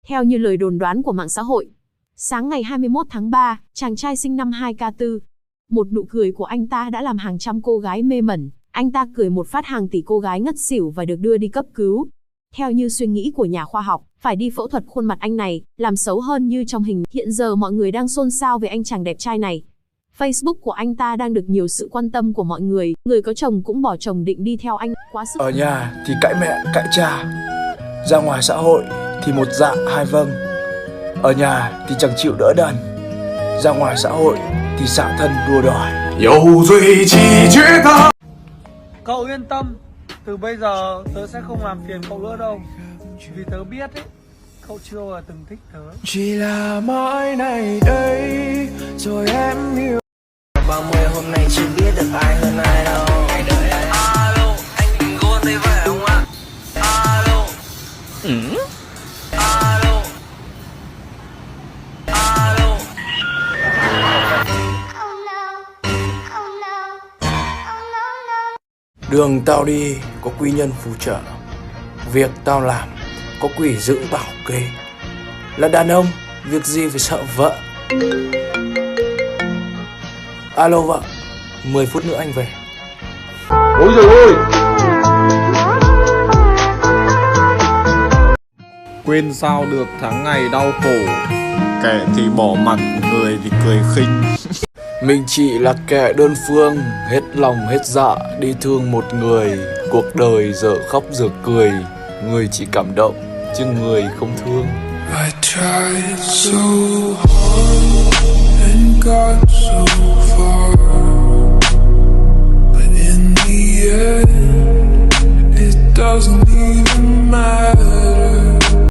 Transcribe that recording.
Theo như lời đồn đoán của mạng xã hội, sáng ngày 21 tháng 3, chàng trai sinh năm 2K4. Một nụ cười của anh ta đã làm hàng trăm cô gái mê mẩn. Anh ta cười một phát hàng tỷ cô gái ngất xỉu và được đưa đi cấp cứu. Theo như suy nghĩ của nhà khoa học, phải đi phẫu thuật khuôn mặt anh này, làm xấu hơn như trong hình. Hiện giờ mọi người đang xôn xao về anh chàng đẹp trai này. Facebook của anh ta đang được nhiều sự quan tâm của mọi người. Người có chồng cũng bỏ chồng định đi theo anh. Quá sức. Ở nhà thì cãi mẹ, cãi cha. Ra ngoài xã hội thì một dạ hai vâng. Ở nhà thì chẳng chịu đỡ đần. Ra ngoài xã hội thì xả thân đua đòi. Cậu yên tâm, từ bây giờ tớ sẽ không làm phiền cậu nữa đâu. Vì tớ biết ấy, cậu chưa bao giờ từng thích tớ. Chỉ là mãi này đây rồi em hiểu. 30 hôm nay chưa biết được ai hơn ai đâu. Alo, anh Bình Gôn đây phải không ạ? Alo. Alo. Alo. Đường tao đi có quý nhân phù trợ. Việc tao làm có quỷ giữ bảo kê. Là đàn ông, việc gì phải sợ vợ. Alo vợ, 10 phút nữa anh về. Ôi giời ơi! Quên sao được tháng ngày đau khổ. Kẻ thì bỏ mặt, người thì cười khinh. Mình chỉ là kẻ đơn phương, hết lòng hết dạ đi thương một người. Cuộc đời giờ khóc giờ cười, người chỉ cảm động chứ người không thương. I tried so hard and got so far, but in the end it doesn't even matter.